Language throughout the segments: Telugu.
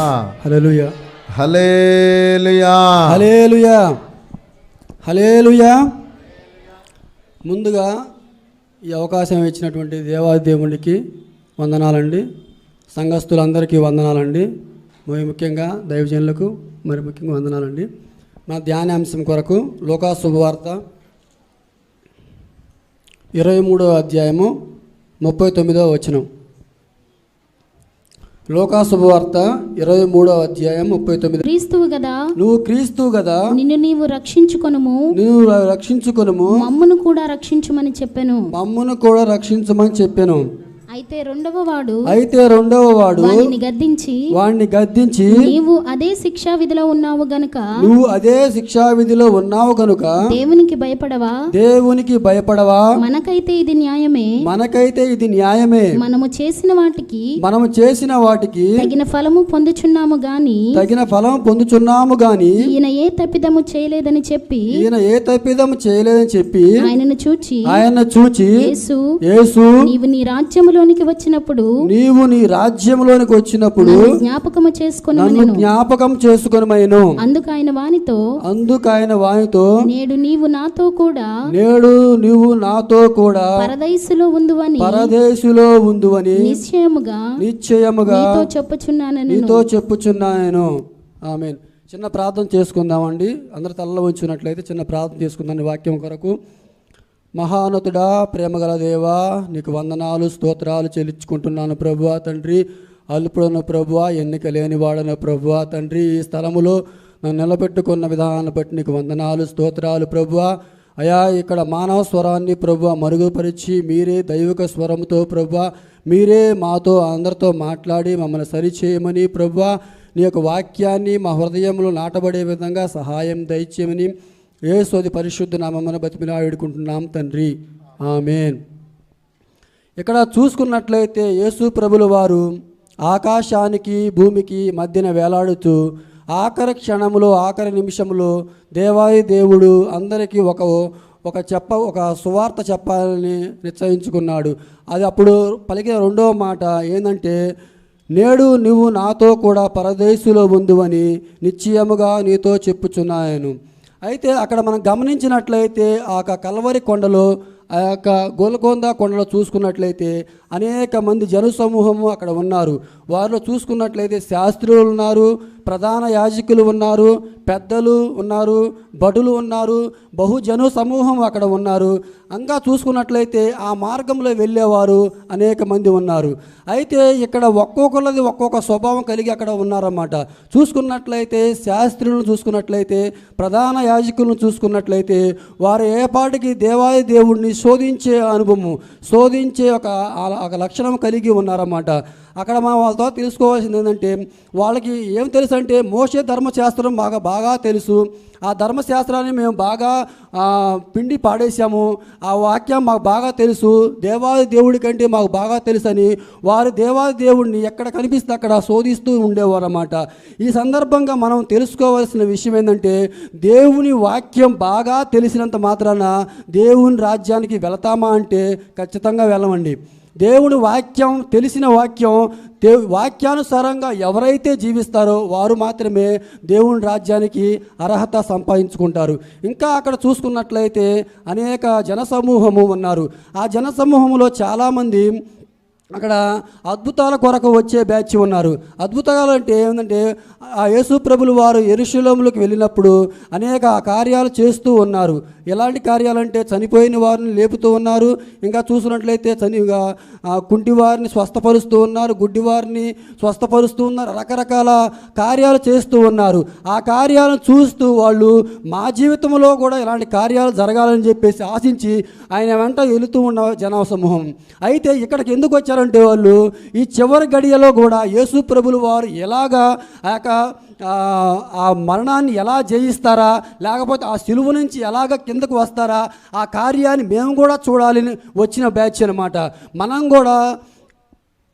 హల్లెలూయా హల్లెలూయా హల్లెలూయా హల్లెలూయా. ముందుగా ఈ అవకాశం ఇచ్చినటువంటి దేవాది దేవునికి వందనాలండి. సంఘస్థులందరికీ వందనాలండి. మరి ముఖ్యంగా దైవజనులకు మరి ముఖ్యంగా వందనాలండి. మన ధ్యానాంశం కొరకు లూకా శుభవార్త 23వ అధ్యాయము 39వ వచనం. లూకా శుభవార్త 23వ అధ్యాయం 39. క్రీస్తువు గదా, నువ్వు క్రీస్తువు గదా, నిన్ను నీవు రక్షించుకొనుము, మమ్మను కూడా రక్షించుమని చెప్పెను. మమ్మను కూడా రక్షించమని చెప్పాను. అయితే రెండవ వాడు వాడిని గద్దించి నీవు అదే శిక్షా విధిలో ఉన్నావు గనుక దేవునికి భయపడవా? మనకైతే ఇది న్యాయమే. మనము చేసిన వాటికి తగిన ఫలము పొందుచున్నాము గాని ఈయన ఏ తప్పిదము చేయలేదని చెప్పి ఆయనను చూచి యేసు నీవు నీ రాజ్యములోనికి వచ్చినప్పుడు జ్ఞాపకం చేసుకొనుమనెను. అందుకు ఆయన వానితో నేడు నీవు నాతో కూడా పరదేశులో ఉందువని నిశ్చయముగా నీతో చెప్పుచున్నాను. ఆమేన్. చిన్న ప్రార్థన చేసుకుందామండి. అందరు తలలో ఉంచున్నట్లయితే చిన్న ప్రార్థన చేసుకుందాం వాక్యం కొరకు. మహానతుడా, ప్రేమగల దేవా, నీకు వందనాలు స్తోత్రాలు చెల్లించుకుంటున్నాను ప్రభువా తండ్రి. అల్పుడను ప్రభువా, ఎన్నిక లేని వాడను ప్రభువా తండ్రి. ఈ స్థలములో నన్ను నిలబెట్టుకున్న విధానాన్ని బట్టి నీకు వందనాలు స్తోత్రాలు ప్రభువా. అయా, ఇక్కడ మానవ స్వరాన్ని ప్రభువా మరుగుపరిచి మీరే దైవిక స్వరంతో ప్రభువా మీరే మాతో అందరితో మాట్లాడి మమ్మల్ని సరిచేయమని ప్రభువా నీ యొక్క వాక్యాన్ని మా హృదయంలో నాటబడే విధంగా సహాయం దయచేయమని యేసు పరిశుద్ధ నామమున బతిమిలా వేడుకుంటున్నాం తండ్రి. ఆమేన్. ఇక్కడ చూసుకున్నట్లయితే యేసు ప్రభుల వారు ఆకాశానికి భూమికి మధ్యన వేలాడుతూ ఆఖరి నిమిషంలో దేవాది దేవుడు అందరికీ ఒక సువార్త చెప్పాలని నిశ్చయించుకున్నాడు. అది అప్పుడు పలికిన రెండవ మాట ఏంటంటే, నేడు నువ్వు నాతో కూడా పరదేశులో ఉందువని నిశ్చయముగా నీతో చెప్పుచున్నాను. అయితే అక్కడ మనం గమనించినట్లయితే ఆ కల్వరి కొండలో, ఆ యొక్క గోల్కొండ కొండలో చూసుకున్నట్లయితే అనేక మంది జనసమూహము అక్కడ ఉన్నారు. వారిలో చూసుకున్నట్లయితే శాస్త్రులు ఉన్నారు, ప్రధాన యాజకులు ఉన్నారు, పెద్దలు ఉన్నారు, భటులు ఉన్నారు, బహుజన సమూహం అక్కడ ఉన్నారు. ఇంకా చూసుకున్నట్లయితే ఆ మార్గంలో వెళ్ళేవారు అనేక మంది ఉన్నారు. అయితే ఇక్కడ ఒక్కొక్కరిది ఒక్కొక్క స్వభావం కలిగి అక్కడ ఉన్నారన్నమాట. చూసుకున్నట్లయితే శాస్త్రులను చూసుకున్నట్లయితే, ప్రధాన యాజకులను చూసుకున్నట్లయితే వారు ఏపాటికి దేవాది దేవుడిని శోధించే అనుభవం, శోధించే ఒక లక్షణం కలిగి ఉన్నారన్నమాట. అక్కడ మనం వాళ్ళతో తెలుసుకోవాల్సింది ఏంటంటే, వాళ్ళకి ఏం తెలుసు అంటే మోషే ధర్మశాస్త్రం బాగా తెలుసు. ఆ ధర్మశాస్త్రాన్ని మేము బాగా పిండి పాడేశాము, ఆ వాక్యం మాకు బాగా తెలుసు, దేవాది దేవుడి కంటే మాకు బాగా తెలుసు అని వారు దేవాది దేవుడిని ఎక్కడ కనిపిస్తే అక్కడ శోధిస్తూ ఉండేవారు అన్నమాట. ఈ సందర్భంగా మనం తెలుసుకోవాల్సిన విషయం ఏంటంటే, దేవుని వాక్యం బాగా తెలిసినంత మాత్రాన దేవుని రాజ్యానికి వెళతామా అంటే ఖచ్చితంగా వెళ్ళమండి. దేవుని వాక్యం తెలిసిన వాక్యానుసారంగా ఎవరైతే జీవిస్తారో వారు మాత్రమే దేవుని రాజ్యానికి అర్హత సంపాదించుకుంటారు. ఇంకా అక్కడ చూసుకున్నట్లయితే అనేక జనసమూహము ఉన్నారు. ఆ జనసమూహంలో చాలామంది అక్కడ అద్భుతాల కొరకు వచ్చే బ్యాచ్ ఉన్నారు. అద్భుతాలు అంటే ఏంటంటే, ఆ యేసు ప్రభులు వారు యెరూషలేములోకి వెళ్ళినప్పుడు అనేక కార్యాలు చేస్తూ ఉన్నారు. ఎలాంటి కార్యాలంటే చనిపోయిన వారిని లేపుతూ ఉన్నారు, ఇంకా చూసినట్లయితే కుంటి వారిని స్వస్థపరుస్తూ ఉన్నారు, గుడ్డి వారిని స్వస్థపరుస్తూ ఉన్నారు, రకరకాల కార్యాలు చేస్తూ ఉన్నారు. ఆ కార్యాలను చూస్తూ వాళ్ళు మా జీవితంలో కూడా ఇలాంటి కార్యాలు జరగాలని చెప్పేసి ఆశించి ఆయన వెంట వెళుతూ ఉన్న జనసమూహం. అయితే ఇక్కడికి ఎందుకు వచ్చారంటే, వాళ్ళు ఈ చివరి గడియలో కూడా యేసు ప్రభులు వారు ఎలాగా ఆ మరణాన్ని ఎలా జయిస్తారా, లేకపోతే ఆ సిలువ నుంచి ఎలాగ కిందకు వస్తారా, ఆ కార్యాన్ని మేము కూడా చూడాలని వచ్చిన బ్యాచ్ అన్నమాట. మనం కూడా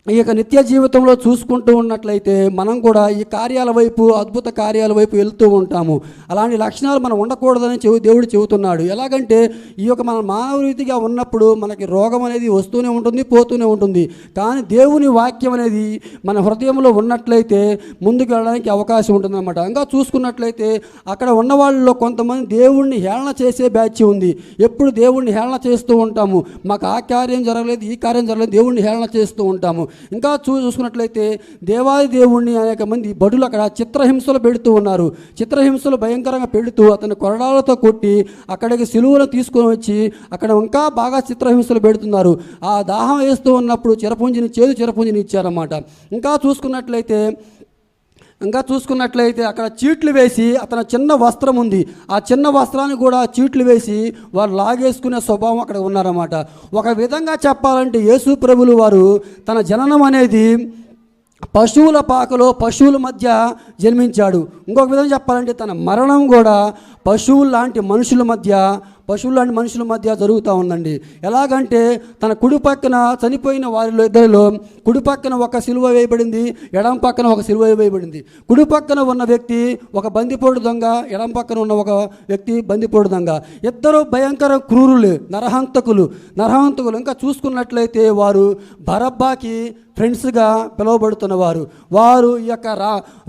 ఈ యొక్క నిత్య జీవితంలో చూసుకుంటూ ఉన్నట్లయితే మనం కూడా ఈ కార్యాల వైపు, అద్భుత కార్యాల వైపు వెళ్తూ ఉంటాము. అలాంటి లక్షణాలు మనం ఉండకూడదని దేవుడు చెబుతున్నాడు. ఎలాగంటే ఈ యొక్క మన మానవ రీతిగా ఉన్నప్పుడు మనకి రోగం అనేది వస్తూనే ఉంటుంది, పోతూనే ఉంటుంది. కానీ దేవుని వాక్యం అనేది మన హృదయంలో ఉన్నట్లయితే ముందుకు వెళ్ళడానికి అవకాశం ఉంటుందన్నమాట. ఇంకా చూసుకున్నట్లయితే అక్కడ ఉన్న వాళ్ళలో కొంతమంది దేవుణ్ణి హేళన చేసే బ్యాచ్ ఉంది. ఎప్పుడు దేవుణ్ణి హేళన చేస్తూ ఉంటాము. మాకు ఆ కార్యం జరగలేదు, ఈ కార్యం జరగలేదు, దేవుణ్ణి హేళన చేస్తూ ఉంటాము. ఇంకా చూసుకున్నట్లయితే దేవాది దేవుణ్ణి అనేక మంది బడులు అక్కడ చిత్రహింసలు పెడుతూ ఉన్నారు. చిత్రహింసలు భయంకరంగా పెడుతూ అతని కొరడాలతో కొట్టి అక్కడికి సిలువను తీసుకొని వచ్చి అక్కడ ఇంకా బాగా చిత్రహింసలు పెడుతున్నారు. ఆ దాహం వేస్తూ ఉన్నప్పుడు చేదు చిరపుంజిని ఇచ్చారన్నమాట. ఇంకా చూసుకున్నట్లయితే అక్కడ చీట్లు వేసి, అతని చిన్న వస్త్రం ఉంది, ఆ చిన్న వస్త్రాన్ని కూడా చీట్లు వేసి వారు లాగేసుకునే స్వభావం అక్కడ ఉన్నారన్నమాట. ఒక విధంగా చెప్పాలంటే యేసు ప్రభులు వారు తన జననం అనేది పశువుల పాకలో పశువుల మధ్య జన్మించాడు. ఇంకొక విధంగా చెప్పాలంటే తన మరణం కూడా పశువుల లాంటి మనుషుల మధ్య జరుగుతూ ఉందండి. ఎలాగంటే తన కుడి పక్కన చనిపోయిన వారిలో ఇద్దరిలో కుడి పక్కన ఒక సిలువ వేయబడింది, ఎడం పక్కన ఒక సిలువ వేయబడింది. కుడి పక్కన ఉన్న వ్యక్తి ఒక బందిపోటు దొంగ, ఎడం పక్కన ఉన్న ఒక వ్యక్తి బందిపోటు దొంగ. ఇద్దరు భయంకర క్రూరులు, నరహంతకులు. ఇంకా చూసుకున్నట్లయితే వారు బరబ్బాకి ఫ్రెండ్స్గా పిలువబడుతున్నవారు. వారు ఈ యొక్క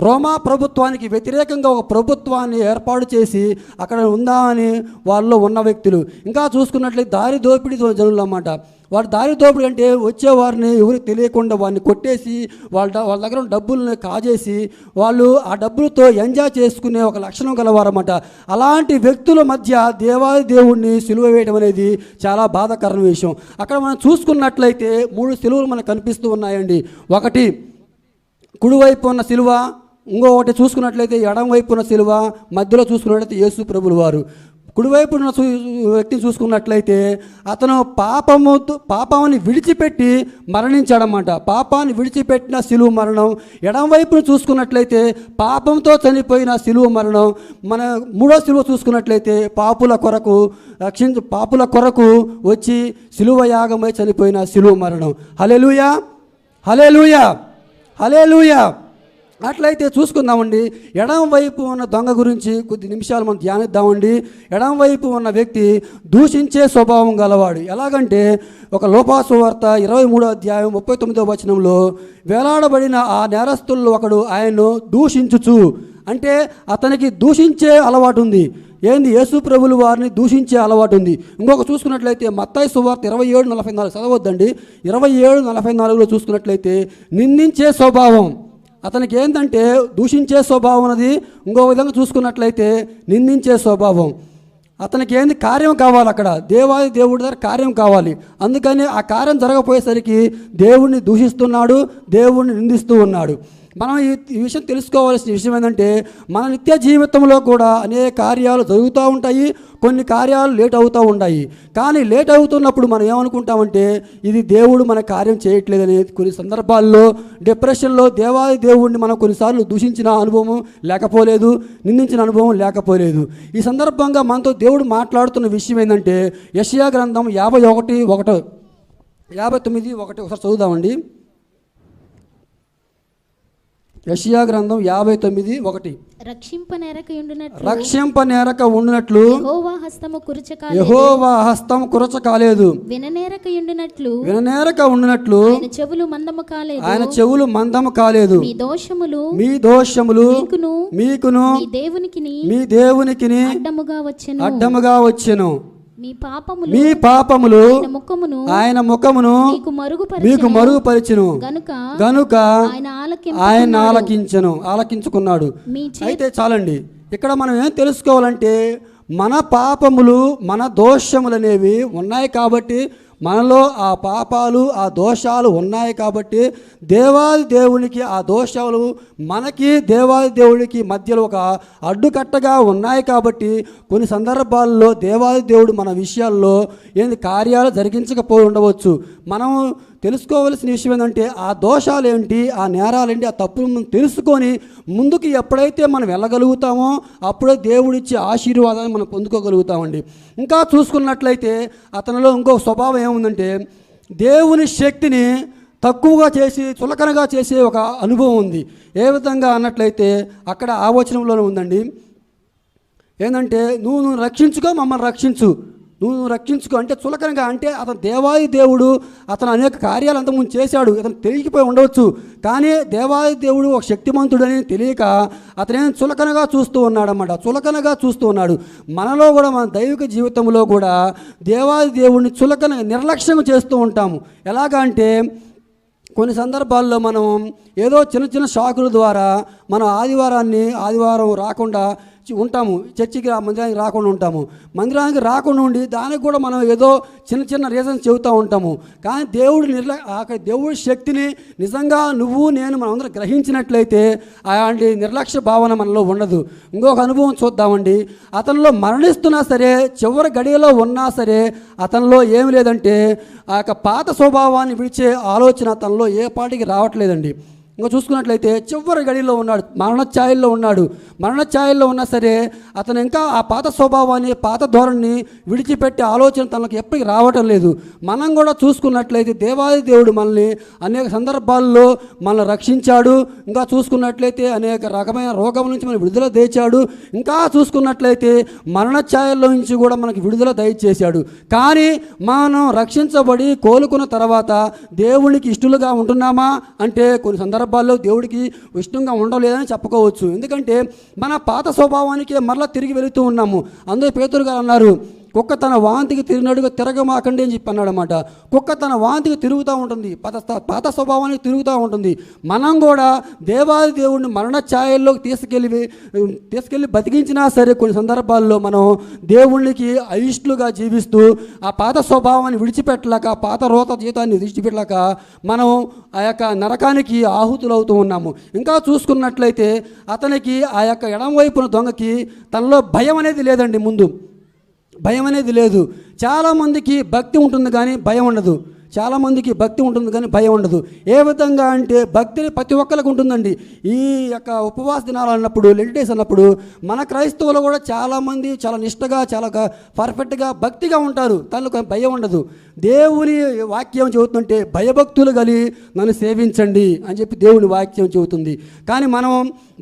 రోమా ప్రభుత్వానికి వ్యతిరేకంగా ఒక ప్రభుత్వాన్ని ఏర్పాటు చేసి అక్కడ ఉందామని వాళ్ళలో ఉన్న వ్యక్తులు. ఇంకా చూసుకున్నట్లయితే దారి దోపిడీ జనులు అన్నమాట. వాడు దారి దోపిడీ అంటే వచ్చేవారిని ఎవరికి తెలియకుండా వారిని కొట్టేసి వాళ్ళ దగ్గర ఉన్న డబ్బుల్ని కాజేసి వాళ్ళు ఆ డబ్బులతో ఎంజాయ్ చేసుకునే ఒక లక్షణం గలవారన్నమాట. అలాంటి వ్యక్తుల మధ్య దేవాది దేవుణ్ణి సిలువ వేయడం అనేది చాలా బాధాకరమైన విషయం. అక్కడ మనం చూసుకున్నట్లయితే 3 సిలువలు మనకు కనిపిస్తూ ఉన్నాయండి. ఒకటి కుడివైపు ఉన్న సిలువ, ఇంకొకటి చూసుకున్నట్లయితే ఎడం వైపు ఉన్న సిలువ, మధ్యలో చూసుకున్నట్లయితే యేసు ప్రభులు వారు. కుడివైపు ఉన్న వ్యక్తిని చూసుకున్నట్లయితే అతను పాపాన్ని విడిచిపెట్టి మరణించాడన్నమాట. పాపాన్ని విడిచిపెట్టిన సిలువ మరణం. ఎడం వైపును చూసుకున్నట్లయితే పాపంతో చనిపోయిన సిలువ మరణం. మన 3వ సిలువ చూసుకున్నట్లయితే పాపుల కొరకు వచ్చి సిలువ యాగమై చనిపోయిన సిలువ మరణం. హల్లెలూయా, హల్లెలూయా, హల్లెలూయా. అట్లయితే చూసుకుందామండి. ఎడం వైపు ఉన్న దొంగ గురించి కొద్ది నిమిషాలు మనం ధ్యానిద్దామండి. ఎడం వైపు ఉన్న వ్యక్తి దూషించే స్వభావం గలవాడు. ఎలాగంటే ఒక లోకాసు వార్త 23వ అధ్యాయం 39వ వచనంలో వేలాడబడిన ఆ నేరస్తుల్లో ఒకడు ఆయన్ను దూషించుచు, అంటే అతనికి దూషించే అలవాటు ఉంది. ఏంది? యేసు ప్రభులు వారిని దూషించే అలవాటు ఉంది. ఇంకొక చూసుకున్నట్లయితే మత్తయి సువార్త 27:44 చదవద్దండి. 27:44లో చూసుకున్నట్లయితే నిందించే స్వభావం అతనికి ఏంటంటే దూషించే స్వభావం అనేది. ఇంకో విధంగా చూసుకున్నట్లయితే నిందించే స్వభావం. అతనికి ఏంది? కార్యం కావాలి. అక్కడ దేవాది దేవుడి దగ్గర కార్యం కావాలి. అందుకని ఆ కార్యం జరగపోయేసరికి దేవుణ్ణి దూషిస్తున్నాడు, దేవుణ్ణి నిందిస్తూ ఉన్నాడు. మనం ఈ విషయం తెలుసుకోవాల్సిన విషయం ఏంటంటే మన నిత్య జీవితంలో కూడా అనేక కార్యాలు జరుగుతూ ఉంటాయి, కొన్ని కార్యాలు లేట్ అవుతూ ఉంటాయి. కానీ లేట్ అవుతున్నప్పుడు మనం ఏమనుకుంటామంటే ఇది దేవుడు మన కార్యం చేయట్లేదని. కొన్ని సందర్భాల్లో డిప్రెషన్లో దేవాది దేవుడిని మనం కొన్నిసార్లు దూషించిన అనుభవం లేకపోలేదు, నిందించిన అనుభవం లేకపోలేదు. ఈ సందర్భంగా మనతో దేవుడు మాట్లాడుతున్న విషయం ఏంటంటే యెషయా గ్రంథం 59:1 ఒకసారి చదువుదామండి. యెషయా గ్రంథం 59:1 రక్షింపనేరక ఉండునట్లు యెహోవా హస్తము కురచకాలేదు, విననేరక ఉండునట్లు ఆయన చెవులు మందము కాలేదు. మీ దోషములు మీకును మీ దేవునికిని అడ్డముగా వచ్చెను. మీ పాపములు ఆయన ముఖమును మీకు మరుగుపరిచెను గనుక ఆయన ఆలకించుకున్నాడు. అయితే చాలండి. ఇక్కడ మనం ఏం తెలుసుకోవాలంటే మన పాపములు, మన దోషములు అనేవి ఉన్నాయి కాబట్టి, మనలో ఆ పాపాలు, ఆ దోషాలు ఉన్నాయి కాబట్టి దేవాది దేవునికి ఆ దోషాలు మనకి దేవాది దేవుడికి మధ్యలో ఒక అడ్డుకట్టగా ఉన్నాయి కాబట్టి కొన్ని సందర్భాల్లో దేవాది దేవుడు మన విషయాల్లో ఏంది కార్యాలు జరిగించకపోయి ఉండవచ్చు. మనం తెలుసుకోవాల్సిన విషయం ఏంటంటే ఆ దోషాలు ఏంటి, ఆ నేరాలేంటి, ఆ తప్పులు తెలుసుకొని ముందుకు ఎప్పుడైతే మనం వెళ్ళగలుగుతామో అప్పుడే దేవుడిచ్చే ఆశీర్వాదాన్ని మనం పొందుకోగలుగుతామండి. ఇంకా చూసుకున్నట్లయితే అతనిలో ఇంకో స్వభావం ఏముందంటే దేవుని శక్తిని తక్కువగా చేసి చులకనగా చేసే ఒక అనుభవం ఉంది. ఏ విధంగా అన్నట్లయితే అక్కడ ఆ వచనంలోనే ఉందండి, ఏంటంటే నువ్వు రక్షించుకో, మమ్మల్ని రక్షించు, నువ్వు రక్షించుకో అంటే చులకనగా. అంటే అతను దేవాది దేవుడు, అతను అనేక కార్యాలు అంతకుముందు చేశాడు, అతను తెలియకపోయి ఉండవచ్చు. కానీ దేవాది దేవుడు ఒక శక్తిమంతుడని తెలియక అతనేం చులకనగా చూస్తూ ఉన్నాడన్నమాట, చులకనగా చూస్తూ ఉన్నాడు. మనలో కూడా మన దైవిక జీవితంలో కూడా దేవాది దేవుడిని చులకనగా నిర్లక్ష్యం చేస్తూ ఉంటాము. ఎలాగా అంటే కొన్ని సందర్భాల్లో మనం ఏదో చిన్న చిన్న షాకుల ద్వారా మనం ఆదివారం రాకుండా ఉంటాము, చర్చికి మందిరానికి రాకుండా ఉంటాము. మందిరానికి రాకుండా ఉండి దానికి కూడా మనం ఏదో చిన్న చిన్న రీజన్స్ చెబుతూ ఉంటాము. కానీ దేవుడి శక్తిని నిజంగా నువ్వు నేను మనందరం గ్రహించినట్లయితే అలాంటి నిర్లక్ష్య భావన మనలో ఉండదు. ఇంకొక అనుభవం చూద్దామండి. అతనిలో మరణిస్తున్నా సరే, చివరి గడియలో ఉన్నా సరే అతనిలో ఏమి లేదంటే ఆ యొక్క పాత స్వభావాన్ని విడిచే ఆలోచన అతనిలో ఏ పాటికి రావట్లేదండి. ఇంకా చూసుకున్నట్లయితే చివరి గడిలో ఉన్నాడు, మరణఛాయల్లో ఉన్నా సరే అతను ఇంకా ఆ పాత స్వభావాన్ని, పాత ధోరణిని విడిచిపెట్టే ఆలోచన తనకు ఎప్పటికీ రావటం లేదు. మనం కూడా చూసుకున్నట్లయితే దేవాది దేవుడు మనల్ని అనేక సందర్భాల్లో మనల్ని రక్షించాడు. ఇంకా చూసుకున్నట్లయితే అనేక రకమైన రోగం నుంచి మనం విడుదల తెచ్చాడు. ఇంకా చూసుకున్నట్లయితే మరణఛాయల్లో నుంచి కూడా మనకి విడుదల దయచేశాడు. కానీ మనం రక్షించబడి కోలుకున్న తర్వాత దేవునికి ఇష్టలుగా ఉంటున్నామా అంటే కొన్ని సందర్భాల్లో దేవుడికి ఇష్టంగా ఉండలేదని చెప్పుకోవచ్చు. ఎందుకంటే మన పాత స్వభావానికి మరలా తిరిగి వెళుతూ ఉన్నాము. అందుకే పేతురు గారు అన్నారు, కుక్క తన వాంతికి తిరిగినట్టుగా తిరగమాకండి అని చెప్పి అన్నాడు అన్నమాట. కుక్క తన వాంతికి తిరుగుతూ ఉంటుంది, పాత స్వభావానికి తిరుగుతూ ఉంటుంది. మనం కూడా దేవాది దేవుడిని మరణ ఛాయల్లోకి తీసుకెళ్ళి బతికించినా సరే కొన్ని సందర్భాల్లో మనం దేవునికి అయిష్టులుగా జీవిస్తూ ఆ పాత స్వభావాన్ని విడిచిపెట్టలేక, పాత రోత జీతాన్ని విడిచిపెట్టలేక మనం ఆ యొక్క నరకానికి ఆహుతులవుతూ ఉన్నాము. ఇంకా చూసుకున్నట్లయితే అతనికి ఆ యొక్క ఎడమవైపున దొంగకి తనలో భయం అనేది లేదండి. ముందు భయం అనేది లేదు. చాలామందికి భక్తి ఉంటుంది కానీ భయం ఉండదు. భయం ఉండదు. ఏ విధంగా అంటే భక్తిని ప్రతి ఒక్కరికి ఉంటుందండి. ఈ యొక్క ఉపవాస దినాలు అన్నప్పుడు, లెంట్ డేస్ అన్నప్పుడు మన క్రైస్తవులు కూడా చాలామంది చాలా నిష్టగా, చాలా పర్ఫెక్ట్గా భక్తిగా ఉంటారు. తనకు భయం ఉండదు. దేవుని వాక్యం చెబుతుంటే భయభక్తులు కలిగి నన్ను సేవించండి అని చెప్పి దేవుని వాక్యం చెబుతుంది. కానీ మనం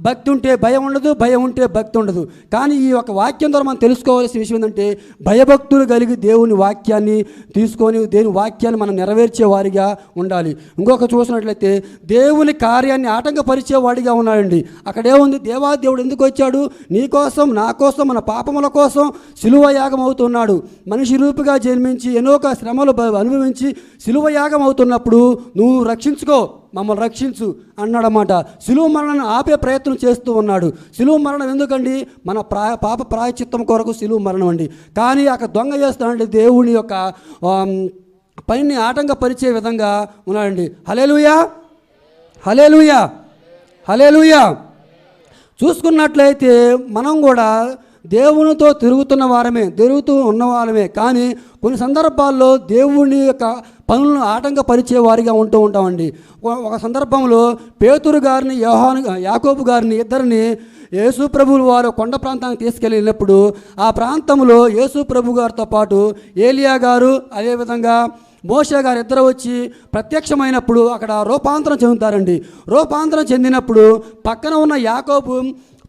భక్తి ఉంటే భయం ఉండదు, భయం ఉంటే భక్తి ఉండదు. కానీ ఈ యొక్క వాక్యం ద్వారా మనం తెలుసుకోవాల్సిన విషయం ఏంటంటే భయభక్తులు కలిగి దేవుని వాక్యాన్ని తీసుకొని దేవుని వాక్యాన్ని మనం నెరవేర్చే వారిగా ఉండాలి. ఇంకొక చూసినట్లయితే దేవుని కార్యాన్ని ఆటంకపరిచేవాడిగా ఉన్నాడండి. అక్కడేముంది, దేవాదేవుడు ఎందుకు వచ్చాడు? నీ కోసం, నా కోసం, మన పాపముల కోసం శిలువ యాగం అవుతున్నాడు. మనిషి రూపుగా జన్మించి ఎన్నో శ్రమలు అనుభవించి శిలువ యాగం అవుతున్నప్పుడు నువ్వు రక్షించుకో, మమ్మల్ని రక్షించు అన్నాడన్నమాట. శిలువ మరణాన్ని ఆపే ప్రయత్నం చేస్తూ ఉన్నాడు. శిలువ మరణం ఎందుకండి? మన పాప ప్రాయచిత్తం కొరకు శిలువ మరణం అండి. కానీ అక్కడ దొంగ చేస్తానంటే దేవుని యొక్క పనిని ఆటంకపరిచే విధంగా ఉన్నాడండి. హల్లెలూయా, హల్లెలూయా, హల్లెలూయా. చూసుకున్నట్లయితే మనం కూడా దేవునితో తిరుగుతూ ఉన్నవారమే. కానీ కొన్ని సందర్భాల్లో దేవుని యొక్క పనులను ఆటంకపరిచే వారిగా ఉంటూ ఉంటామండి. ఒక సందర్భంలో పేతురు గారిని, యాకోబు గారిని ఇద్దరిని యేసు ప్రభువు వారు కొండ ప్రాంతానికి తీసుకెళ్ళినప్పుడు ఆ ప్రాంతంలో యేసు ప్రభు గారితో పాటు ఏలియా గారు, అదేవిధంగా మోషే గారు ఇద్దరు వచ్చి ప్రత్యక్షమైనప్పుడు అక్కడ రూపాంతరం చెందుతారండి. రూపాంతరం చెందినప్పుడు పక్కన ఉన్న యాకోబు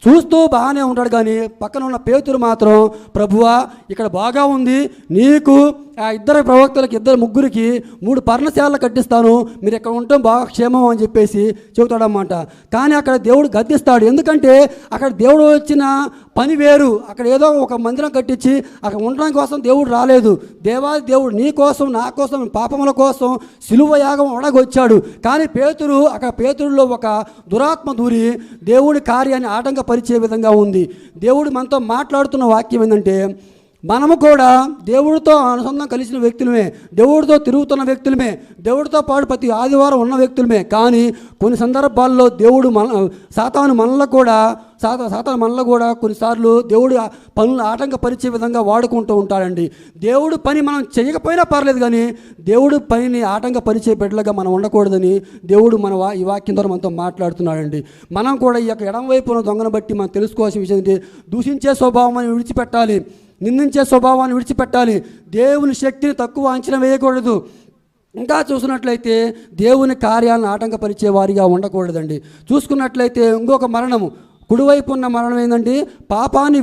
చూస్తూ బాగానే ఉంటాడు, కానీ పక్కన ఉన్న పేతురు మాత్రం, ప్రభువా ఇక్కడ బాగా ఉంది, నీకు ఆ ఇద్దరు ప్రవక్తలకి, ముగ్గురికి 3 పర్ణశాలలు కట్టిస్తాను, మీరు ఇక్కడ ఉండటం బాగా క్షేమం అని చెప్పేసి చెబుతాడన్నమాట. కానీ అక్కడ దేవుడు గద్దిస్తాడు. ఎందుకంటే అక్కడ దేవుడు వచ్చిన పని వేరు. అక్కడ ఏదో ఒక మందిరం కట్టించి అక్కడ ఉండడం కోసం దేవుడు రాలేదు. దేవాది దేవుడు నీ కోసం, నా కోసం, పాపముల కోసం శిలువ యాగం అడగొచ్చాడు. కానీ పేతురులో ఒక దురాత్మ దూరి దేవుడి కార్యాన్ని ఆటంకపరిచే విధంగా ఉంది. దేవుడు మనతో మాట్లాడుతున్న వాక్యం ఏంటంటే, మనము కూడా దేవుడితో అనుసంధానం కలిసిన వ్యక్తులమే, దేవుడితో తిరుగుతున్న వ్యక్తులమే, దేవుడితో పాటు ప్రతి ఆదివారం ఉన్న వ్యక్తులమే. కానీ కొన్ని సందర్భాల్లో దేవుడు సాతాను మనలో కూడా కొన్నిసార్లు దేవుడు పనులు ఆటంకపరిచే విధంగా వాడుకుంటూ ఉంటాడండి. దేవుడు పని మనం చేయకపోయినా పర్లేదు, కానీ దేవుడు పనిని ఆటంకపరిచే బిడ్డలుగా మనం ఉండకూడదని దేవుడు ఈ వాక్యం ద్వారా మనతో మాట్లాడుతున్నాడండి. మనం కూడా ఈ యొక్క ఎడమవైపు ఉన్న దొంగను బట్టి మనం తెలుసుకోవాల్సిన విషయం ఏంటి? దూషించే స్వభావాన్ని విడిచిపెట్టాలి, నిందించే స్వభావాన్ని విడిచిపెట్టాలి. దేవుని శక్తిని తక్కువ అంచనా వేయకూడదు. ఇంకా చూసినట్లయితే దేవుని కార్యాలను ఆటంకపరిచే వారిగా ఉండకూడదండి. చూసుకున్నట్లయితే ఇంకొక మరణము, కుడివైపు ఉన్న మరణం ఏంటంటే పాపాన్ని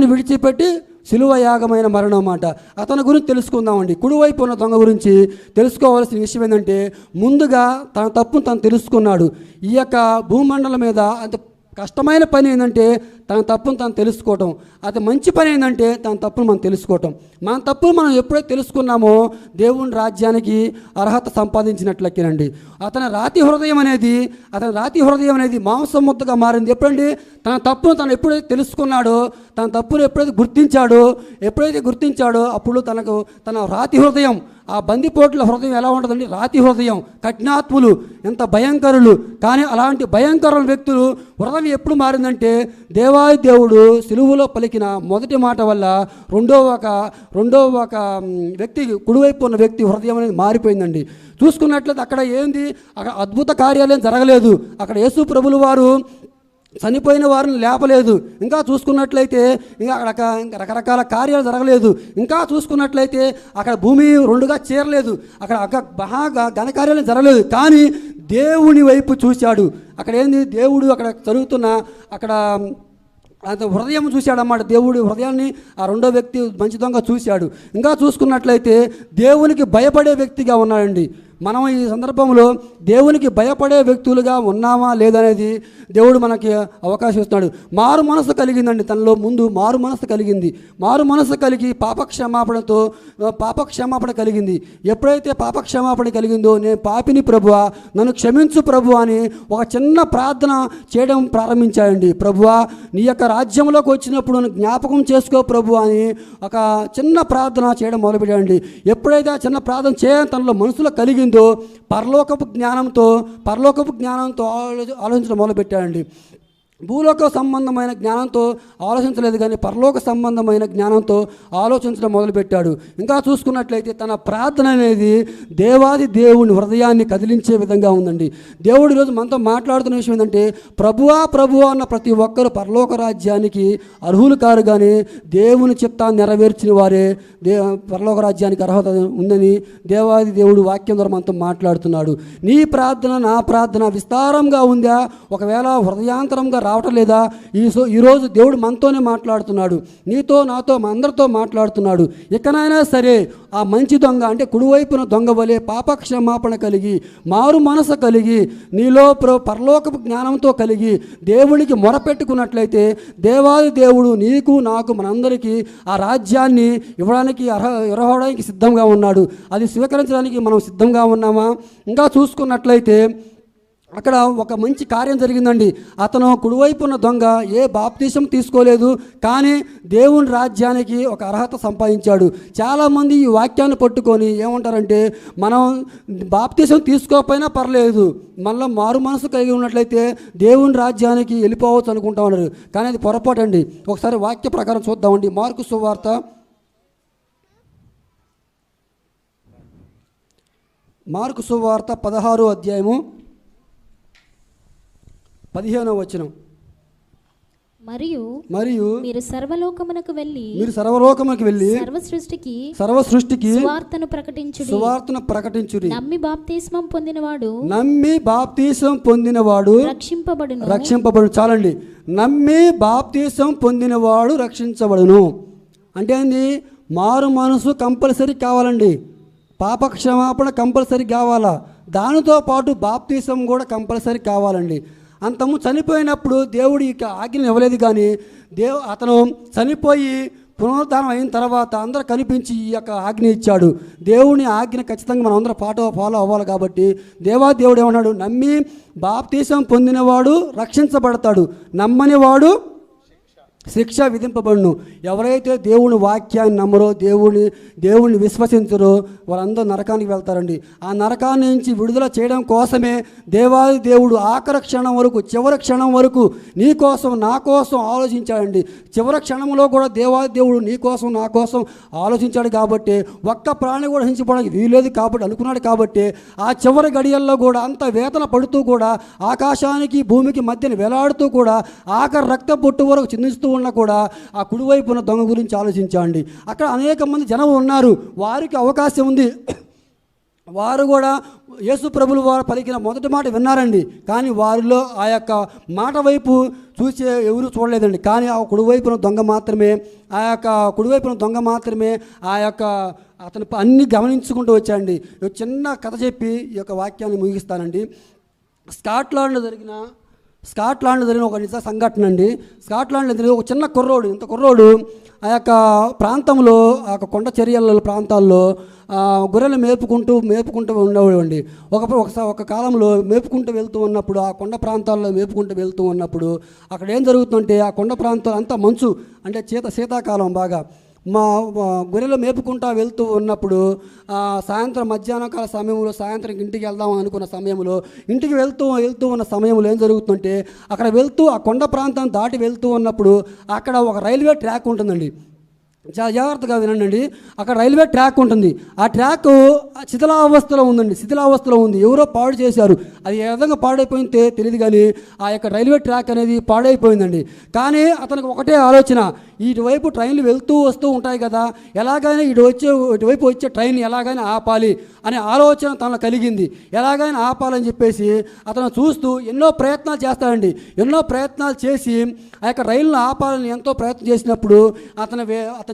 విడిచిపెట్టి సిలువ యాగమైన మరణం అన్నమాట. అతని గురించి తెలుసుకుందామండి. కుడివైపు ఉన్న దొంగ గురించి తెలుసుకోవాల్సిన విషయం ఏంటంటే ముందుగా తన తప్పును తను తెలుసుకున్నాడు. ఈ యొక్క భూమండలం మీద అంత కష్టమైన పని ఏంటంటే తన తప్పును తను తెలుసుకోవటం. అది మంచి పని ఏంటంటే తన తప్పును మనం తెలుసుకోవటం. మన తప్పును మనం ఎప్పుడైతే తెలుసుకున్నామో దేవుని రాజ్యానికి అర్హత సంపాదించినట్లకేనండి. అతని రాతి హృదయం అనేది మాంసం ముద్దగా మారింది. ఎప్పుడండి? తన తప్పును తను ఎప్పుడైతే తెలుసుకున్నాడో, తన తప్పును ఎప్పుడైతే గుర్తించాడో అప్పుడు తన రాతి హృదయం, ఆ బందిపోట్ల హృదయం ఎలా ఉంటుందండి? రాతి హృదయం, కఠినాత్ములు, ఎంత భయంకరులు. కానీ అలాంటి భయంకరుల వ్యక్తులు హృదయం ఎప్పుడు మారిందంటే దేవాది దేవుడు సిలువలో పలికిన మొదటి మాట వల్ల రెండో ఒక వ్యక్తి, కుడివైపు ఉన్న వ్యక్తి హృదయం అనేది మారిపోయిందండి. చూసుకున్నట్లయితే అక్కడ అక్కడ అద్భుత కార్యాలయం జరగలేదు. అక్కడ యేసు ప్రభులు వారు చనిపోయిన వారిని లేపలేదు. ఇంకా చూసుకున్నట్లయితే ఇంకా రకరకాల కార్యాలు జరగలేదు. ఇంకా చూసుకున్నట్లయితే అక్కడ భూమి రెండుగా చేరలేదు. అక్కడ బాగా ఘనకార్యాలు జరగలేదు. కానీ దేవుని వైపు చూశాడు. అక్కడ దేవుడు అక్కడ జరుగుతున్న హృదయం చూశాడన్నమాట. దేవుడి హృదయాన్ని ఆ రెండో వ్యక్తి మంచి దొంగ చూశాడు. ఇంకా చూసుకున్నట్లయితే దేవునికి భయపడే వ్యక్తిగా ఉన్నాడండి. మనం ఈ సందర్భంలో దేవునికి భయపడే వ్యక్తులుగా ఉన్నామా లేదనేది దేవుడు మనకి అవకాశం ఇస్తున్నాడు. మారు మనసు కలిగిందండి. తనలో ముందు మారు మనసు కలిగి పాపక్షమాపణ కలిగింది. ఎప్పుడైతే పాపక్షమాపణ కలిగిందో, నేను పాపిని ప్రభువా, నన్ను క్షమించు ప్రభు అని ఒక చిన్న ప్రార్థన చేయడం ప్రారంభించాడండి. ప్రభువా, నీ యొక్క రాజ్యంలోకి వచ్చినప్పుడు నన్ను జ్ఞాపకం చేసుకో ప్రభు అని ఒక చిన్న ప్రార్థన చేయడం మొదలుపెట్టాడండి. ఎప్పుడైతే ఆ చిన్న ప్రార్థన చేయడం తనలో మనసులో కలిగిందో పరలోకపు జ్ఞానంతో ఆలోచించడం మొదలుపెట్టాడండి. భూలోక సంబంధమైన జ్ఞానంతో ఆలోచించలేదు, కానీ పరలోక సంబంధమైన జ్ఞానంతో ఆలోచించడం మొదలుపెట్టాడు. ఇంకా చూసుకున్నట్లయితే తన ప్రార్థన అనేది దేవాది దేవుని హృదయాన్ని కదిలించే విధంగా ఉందండి. దేవుడు ఈరోజు మనతో మాట్లాడుతున్న విషయం ఏంటంటే ప్రభువా అన్న ప్రతి ఒక్కరు పరలోక రాజ్యానికి అర్హులు కారు, కానీ దేవుని చిత్తాన్ని నెరవేర్చిన వారే పరలోక రాజ్యానికి అర్హత ఉందని దేవాది దేవుడు వాక్యం ద్వారా మనతో మాట్లాడుతున్నాడు. నీ ప్రార్థన, నా ప్రార్థన విస్తారంగా ఉందా? ఒకవేళ హృదయాంతరంగా రావటం లేదా? ఈరోజు దేవుడు మనతోనే మాట్లాడుతున్నాడు. నీతో, నాతో, అందరితో మాట్లాడుతున్నాడు. ఎక్కడైనా సరే ఆ మంచి దొంగ అంటే కుడివైపున దొంగ వలె పాపక్షమాపణ కలిగి, మారు మనసు కలిగి, నీలో పరలోకపు జ్ఞానంతో కలిగి దేవునికి మొరపెట్టుకున్నట్లయితే దేవాది దేవుడు నీకు, నాకు, మనందరికీ ఆ రాజ్యాన్ని ఇవ్వడానికి సిద్ధంగా ఉన్నాడు. అది స్వీకరించడానికి మనం సిద్ధంగా ఉన్నామా? ఇంకా చూసుకున్నట్లయితే అక్కడ ఒక మంచి కార్యం జరిగిందండి. అతను కుడివైపున్న దొంగ ఏ బాప్తీసం తీసుకోలేదు, కానీ దేవుని రాజ్యానికి ఒక అర్హత సంపాదించాడు. చాలామంది ఈ వాక్యాన్ని పట్టుకొని ఏమంటారంటే మనం బాప్తీసం తీసుకోకపోయినా పర్లేదు, మళ్ళీ మారు మనసు కలిగి ఉన్నట్లయితే దేవుని రాజ్యానికి వెళ్ళిపోవచ్చు అనుకుంటా ఉన్నారు. కానీ అది పొరపాటు అండి. ఒకసారి వాక్య ప్రకారం చూద్దామండి. మార్కు సువార్త 16వ అధ్యాయము 15వ వచనం. మరియు మీరు సర్వలోకమునకు వెళ్ళి సర్వ సృష్టికి సువార్తను ప్రకటించుడి. నమ్మి బాప్తిస్మం పొందినవాడు రక్షింపబడును. చాలండి. నమ్మి బాప్తిస్మం పొందినవాడు రక్షించబడును అంటే ఏంది? మారు మనసు కంపల్సరీ కావాలండి. పాప క్షమాపణ కంపల్సరీ కావాలా? దానితో పాటు బాప్తిసం కూడా కంపల్సరీ కావాలండి. అంతము చనిపోయినప్పుడు దేవుడు ఇక ఆజ్ఞను ఇవ్వలేదు, కానీ అతను చనిపోయి పునరుద్ధానం అయిన తర్వాత అందరూ కనిపించి ఈ యొక్క ఆజ్ఞ ఇచ్చాడు. దేవుని ఆజ్ఞ ఖచ్చితంగా మనం అందరం ఫాలో అవ్వాలి. కాబట్టి దేవుడు ఏమన్నాడు? నమ్మి బాప్తిసం పొందినవాడు రక్షించబడతాడు, నమ్మనివాడు శిక్ష విధింపబడును. ఎవరైతే దేవుని వాక్యాన్ని నమ్మరో, దేవుని విశ్వసించరో వారందరూ నరకానికి వెళ్తారండి. ఆ నరకాన్ని నుంచి విడుదల చేయడం కోసమే దేవాది దేవుడు ఆఖరి క్షణం వరకు, చివరి క్షణం వరకు నీ కోసం, నా కోసం ఆలోచించాడండి. చివరి క్షణంలో కూడా దేవాది దేవుడు నీ కోసం, నా కోసం ఆలోచించాడు. కాబట్టి ఒక్క ప్రాణి కూడా హింసిపోవడానికి వీలేదు కాబట్టి అనుకున్నాడు. కాబట్టి ఆ చివరి గడియల్లో కూడా అంత వేదన పడుతూ కూడా ఆకాశానికి భూమికి మధ్యన వేలాడుతూ కూడా ఆఖరి రక్త పొట్టు వరకు చిందిస్తూ ఉన్నా కూడా ఆ కుడివైపున దొంగ గురించి ఆలోచించండి. అక్కడ అనేక మంది జనం ఉన్నారు, వారికి అవకాశం ఉంది. వారు కూడా యేసు ప్రభులు వారు పలికిన మొదటి మాట విన్నారండి. కానీ వారిలో ఆ యొక్క మాట వైపు చూసే ఎవరు చూడలేదండి. కానీ ఆ కుడివైపున దొంగ మాత్రమే ఆ యొక్క అతను అన్ని గమనించుకుంటూ వచ్చాడండి. చిన్న కథ చెప్పి ఈ యొక్క వాక్యాన్ని ముగిస్తానండి. స్కాట్లాండ్లో జరిగిన ఒక నిజ సంఘటన అండి. స్కాట్లాండ్లో జరిగిన ఒక చిన్న కుర్రోడు ఆ యొక్క ప్రాంతంలో, ఆ యొక్క కొండ చర్యల ప్రాంతాల్లో గొర్రెలు మేపుకుంటూ ఉండేవాడండి. ఒక కాలంలో మేపుకుంటూ వెళ్తూ ఉన్నప్పుడు, ఆ కొండ ప్రాంతాల్లో మేపుకుంటూ వెళ్తూ ఉన్నప్పుడు అక్కడ ఏం జరుగుతుందంటే, ఆ కొండ ప్రాంతం అంతా మంచు, అంటే శీతాకాలం బాగా. మా గొర్రెలు మేపుకుంటా వెళ్తూ ఉన్నప్పుడు సాయంత్రం మధ్యాహ్నం కాల సమయంలో, సాయంత్రం ఇంటికి వెళ్దాం అనుకున్న సమయంలో, ఇంటికి వెళ్తూ ఉన్న సమయంలో ఏం జరుగుతుందంటే, అక్కడ ఆ కొండ ప్రాంతం దాటి వెళ్తూ ఉన్నప్పుడు అక్కడ ఒక రైల్వే ట్రాక్ ఉంటుందండి. చాలా జాగ్రత్తగా వినండి. అక్కడ రైల్వే ట్రాక్ ఉంటుంది. ఆ ట్రాక్ శిథిలావస్థలో ఉంది. ఎవరో పాడు చేశారు. అది ఏ విధంగా పాడైపోయిందో తెలియదు, కానీ ఆ యొక్క రైల్వే ట్రాక్ అనేది పాడైపోయిందండి. కానీ అతనికి ఒకటే ఆలోచన, ఇటువైపు ట్రైన్లు వెళ్తూ వస్తూ ఉంటాయి కదా, ఎలాగైనా ఇటువైపు వచ్చే ట్రైన్ ఎలాగైనా ఆపాలి అనే ఆలోచన తనలో కలిగింది. ఎలాగైనా ఆపాలని చెప్పేసి అతను చూస్తూ ఎన్నో ప్రయత్నాలు చేస్తాడండి. ఎన్నో ప్రయత్నాలు చేసి ఆ యొక్క రైలును ఆపాలని ఎంతో ప్రయత్నం చేసినప్పుడు అతను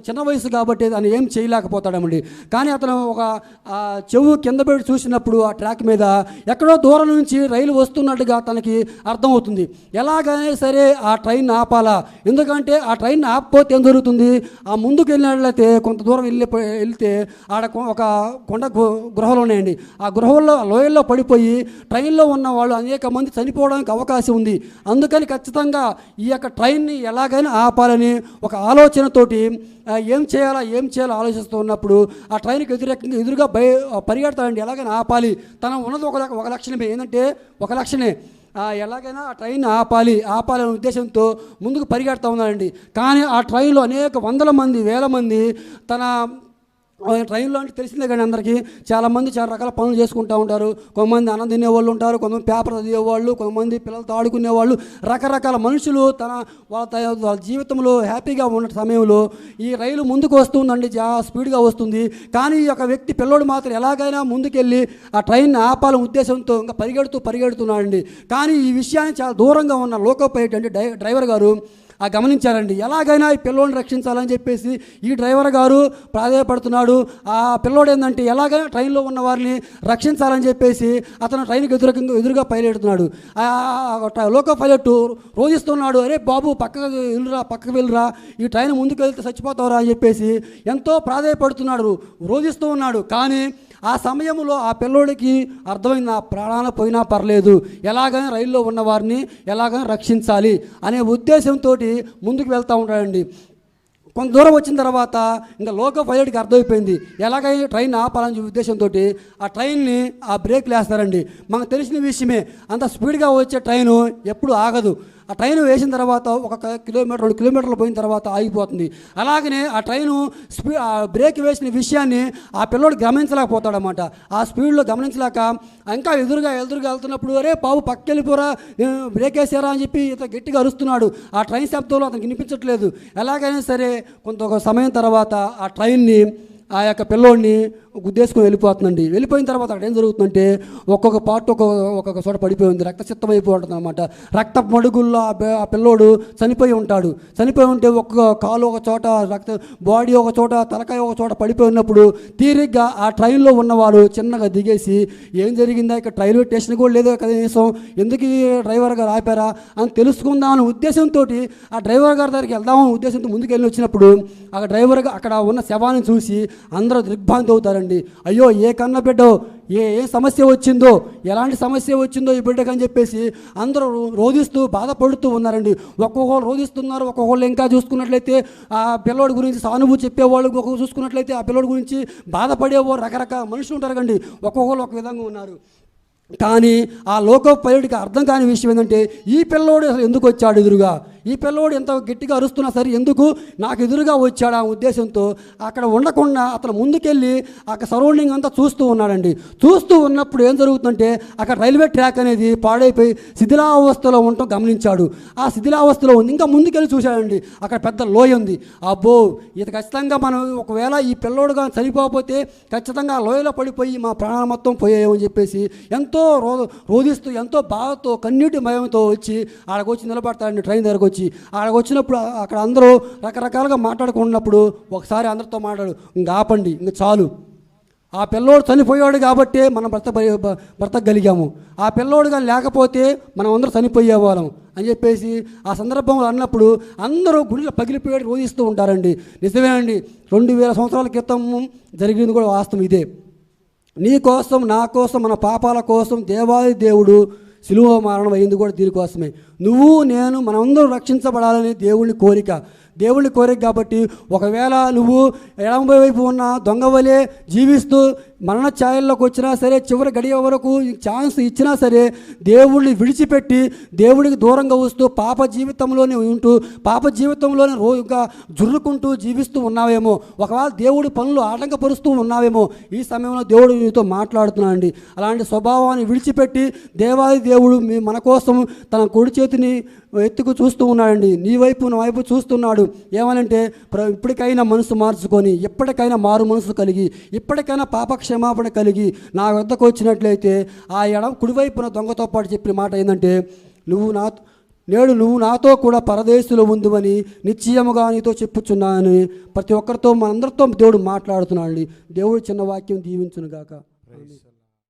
చిన్న వయసు కాబట్టి అతను ఏం చేయలేకపోతాడమండి. కానీ అతను ఒక చెవు కింద పెట్టి చూసినప్పుడు ఆ ట్రాక్ మీద ఎక్కడో దూరం నుంచి రైలు వస్తున్నట్టుగా తనకి అర్థమవుతుంది. ఎలాగైనా సరే ఆ ట్రైన్ ఆపాలా, ఎందుకంటే ఆ ట్రైన్ ఆపకపోతే ఏం జరుగుతుంది, ఆ ముందుకు వెళ్ళినట్లయితే కొంత దూరం వెళ్తే ఆడ ఒక కొండ గృహాలు ఉన్నాయండి. ఆ గృహంలో లోయల్లో పడిపోయి ట్రైన్లో ఉన్న వాళ్ళు అనేక మంది చనిపోవడానికి అవకాశం ఉంది. అందుకని ఖచ్చితంగా ఈ యొక్క ట్రైన్ని ఎలాగైనా ఆపాలని ఒక ఆలోచనతోటి ఏం చేయాలో ఆలోచిస్తూ ఉన్నప్పుడు ఆ ట్రైన్కి ఎదురుగా పరిగెడతాడండి. ఎలాగైనా ఆపాలి, తన ఉన్నది ఒక లక్షణమే, ఏంటంటే ఒక లక్షణే, ఎలాగైనా ఆ ట్రైన్ ఆపాలనే ఉద్దేశంతో ముందుకు పరిగెడతా ఉన్నారండి. కానీ ఆ ట్రైన్లో అనేక వందల మంది, వేల మంది తన ట్రైన్లో అంటే తెలిసిందే కానీ అందరికీ చాలామంది చాలా రకాల పనులు చేసుకుంటూ ఉంటారు. కొంతమంది అన్నం తినేవాళ్ళు ఉంటారు, కొంతమంది పేపర్ చదివేవాళ్ళు, కొంతమంది పిల్లలతో ఆడుకునేవాళ్ళు, రకరకాల మనుషులు వాళ్ళ జీవితంలో హ్యాపీగా ఉన్న సమయంలో ఈ రైలు ముందుకు వస్తుందండి, స్పీడ్గా వస్తుంది. కానీ ఈ యొక్క వ్యక్తి పిల్లోడు మాత్రం ఎలాగైనా ముందుకెళ్ళి ఆ ట్రైన్ ఆపాలనే ఉద్దేశంతో ఇంకా పరిగెడుతున్నాడండి. కానీ ఈ విషయాన్ని చాలా దూరంగా ఉన్న లోకో పైలట్ అంటే డ్రైవర్ గారు గమనించారండి. ఎలాగైనా ఈ పిల్లోడిని రక్షించాలని చెప్పేసి ఈ డ్రైవర్ గారు ప్రాధాయపడుతున్నాడు. ఆ పిల్లోడు ఏంటంటే ఎలాగైనా ట్రైన్లో ఉన్న వారిని రక్షించాలని చెప్పేసి అతను ట్రైన్కి ఎదురుగా పైలెడుతున్నాడు. లోకో పైలట్ రోధిస్తున్నాడు, అరే బాబు పక్కకు వెళ్ళురా, ఈ ట్రైన్ ముందుకు వెళ్తే చచ్చిపోతావురా అని చెప్పేసి ఎంతో ప్రాధాయపడుతున్నాడు, రోధిస్తూ ఉన్నాడు. కానీ ఆ సమయంలో ఆ పిల్లోడికి అర్థమైంది, నా ప్రాణాలు పోయినా పర్లేదు, ఎలాగైనా రైల్లో ఉన్న వారిని ఎలాగైనా రక్షించాలి అనే ఉద్దేశంతో ముందుకు వెళ్తూ ఉంటాడండి. కొంత దూరం వచ్చిన తర్వాత ఇంకా లోకో పైలట్కి అర్థమైపోయింది, ఎలాగైనా ట్రైన్ ఆపాలని ఉద్దేశంతో ఆ ట్రైన్ని బ్రేక్లు వేస్తారండి. మనకు తెలిసిన విషయమే, అంత స్పీడ్గా వచ్చే ట్రైను ఎప్పుడు ఆగదు. ఆ ట్రైన్ వేసిన తర్వాత 1 కిలోమీటర్ 2 కిలోమీటర్లు పోయిన తర్వాత ఆగిపోతుంది. అలాగనే ఆ ట్రైను బ్రేక్ వేసిన విషయాన్ని ఆ పిల్లోడు గమనించలేకపోతాడనమాట. ఆ స్పీడ్లో గమనించలేక ఇంకా ఎదురుగా వెళ్తున్నప్పుడు, అరే బాబు పక్కకి వెళ్ళిపోరా, బ్రేక్ వేసారా అని చెప్పి ఇతను గట్టిగా అరుస్తున్నాడు. ఆ ట్రైన్ శబ్దంలో అతనికి వినిపించట్లేదు. ఎలాగైనా సరే ఒక సమయం తర్వాత ఆ ట్రైన్ని ఆ యొక్క పిల్లోడిని గుద్దేసుకొని వెళ్ళిపోతుందండి. వెళ్ళిపోయిన తర్వాత అక్కడ ఏం జరుగుతుందంటే ఒక్కొక్క పార్ట్ ఒక్కొక్క చోట పడిపోయి ఉంది, రక్తసిక్తం అయిపోయి ఉంటుంది అనమాట. రక్త మడుగుల్లో ఆ పిల్లోడు చనిపోయి ఉంటే ఒక్కొక్క కాలు ఒక చోట, బాడీ ఒక చోట, తలకాయ ఒక చోట పడిపోయి ఉన్నప్పుడు తీరిగ్గా ఆ ట్రైన్లో ఉన్నవారు చిన్నగా దిగేసి, ఏం జరిగిందా, ఇక్కడ రైల్వే స్టేషన్ కూడా లేదో కనీసం, ఎందుకు డ్రైవర్ గారు ఆపారా అని తెలుసుకుందామనే ఉద్దేశంతో ఆ డ్రైవర్ గారి దగ్గరికి వెళ్దామనే ఉద్దేశంతో ముందుకు వెళ్ళి వచ్చినప్పుడు అక్కడ ఉన్న శవాన్ని చూసి అందరూ దిగ్భ్రాంతి అవుతారు. అయ్యో ఏ కన్న బిడ్డో, ఏ సమస్య వచ్చిందో, ఎలాంటి సమస్య వచ్చిందో ఈ బిడ్డకు అని చెప్పేసి అందరూ రోధిస్తూ బాధపడుతూ ఉన్నారండి. ఒక్కొక్కరు రోధిస్తున్నారు, ఒక్కొక్కళ్ళు ఇంకా చూసుకున్నట్లయితే ఆ పిల్లోడి గురించి సానుభూతి చెప్పేవాళ్ళు, ఒక్కొక్కరు చూసుకున్నట్లయితే ఆ పిల్లోడి గురించి బాధపడేవాళ్ళు, రకరకాల మనుషులు ఉంటారు కండి, ఒక్కొక్కరు ఒక విధంగా ఉన్నారు. కానీ ఆ లోకో పైలట్కి అర్థం కాని విషయం ఏంటంటే, ఈ పిల్లోడు అసలు ఎందుకు వచ్చాడు ఎదురుగా, ఈ పిల్లోడు ఎంత గట్టిగా అరుస్తున్నా సరే ఎందుకు నాకు ఎదురుగా వచ్చాడు ఆ ఉద్దేశంతో అక్కడ ఉండకుండా అతను ముందుకెళ్ళి అక్కడ సరౌండింగ్ అంతా చూస్తూ ఉన్నాడండి. చూస్తూ ఉన్నప్పుడు ఏం జరుగుతుందంటే అక్కడ రైల్వే ట్రాక్ అనేది పాడైపోయి శిథిలావస్థలో ఉండటం గమనించాడు. ఆ శిథిలావస్థలో ఉంది. ఇంకా ముందుకెళ్ళి చూశాడండి, అక్కడ పెద్ద లోయ ఉంది. అబ్బో ఇది ఖచ్చితంగా మనం ఒకవేళ ఈ పిల్లోడుగా చనిపోకపోతే ఖచ్చితంగా ఆ లోయలో పడిపోయి మా ప్రాణాలు మొత్తం పోయాయని చెప్పేసి ఎంతో రోధిస్తూ ఎంతో బాధతో కన్నీటి భయంతో వచ్చి ఆడకొచ్చి నిలబడతాడండి. ట్రైన్ దగ్గరకు వచ్చి ఆడకు వచ్చినప్పుడు అక్కడ అందరూ రకరకాలుగా మాట్లాడుకున్నప్పుడు ఒకసారి అందరితో మాట్లాడు, ఇంకా ఆపండి, ఇంకా చాలు. ఆ పిల్లోడు చనిపోయాడు కాబట్టి మనం బ్రతకగలిగాము. ఆ పిల్లోడుగా లేకపోతే మనం అందరూ చనిపోయేవాళ్ళం అని చెప్పేసి ఆ సందర్భంలో అన్నప్పుడు అందరూ గుడిలో పగిలిపోయాడు రోధిస్తూ ఉంటారండి. నిజమేనండి, 2000 సంవత్సరాల క్రితం జరిగింది కూడా వాస్తవం ఇదే. నీ కోసం నా కోసం మన పాపాల కోసం దేవాది దేవుడు శిలువ మరణం అయింది కూడా దీనికోసమే. నువ్వు నేను మనందరూ రక్షించబడాలని దేవుని కోరిక కాబట్టి ఒకవేళ నువ్వు ఎడమ వైపు ఉన్న దొంగ వలె జీవిస్తూ మరణ ఛాయల్లోకి వచ్చినా సరే చివరి గడియ వరకు ఛాన్స్ ఇచ్చినా సరే దేవుడిని విడిచిపెట్టి దేవుడికి దూరంగా వస్తూ పాప జీవితంలోనే ఉంటూ పాప జీవితంలోనే రోజుగా జుర్రుకుంటూ జీవిస్తూ ఉన్నావేమో, ఒకవేళ దేవుడి పనులు ఆటంకపరుస్తూ ఉన్నావేమో, ఈ సమయంలో దేవుడు నీతో మాట్లాడుతున్నాడండి. అలాంటి స్వభావాన్ని విడిచిపెట్టి దేవాది దేవుడు మన కోసం తన కుడి చేతిని ఎత్తుకు చూస్తూ ఉన్నాడండి. నీ వైపు నా వైపు చూస్తున్నాడు. ఏమనంటే ఇప్పటికైనా మనసు మార్చుకొని ఎప్పటికైనా మారు మనసు కలిగి ఇప్పటికైనా పాప క్షమాపణ కలిగి నా వద్దకు వచ్చినట్లయితే ఆ కుడివైపున దొంగతో పాటు చెప్పిన మాట ఏంటంటే నువ్వు నాతో కూడా పరదేశంలో ఉందివని నిశ్చయముగా నీతో చెప్పుచున్నానని ప్రతి ఒక్కరితో మనందరితో దేవుడు మాట్లాడుతున్నాడు. దేవుడు చిన్న వాక్యం దీవించును గాక.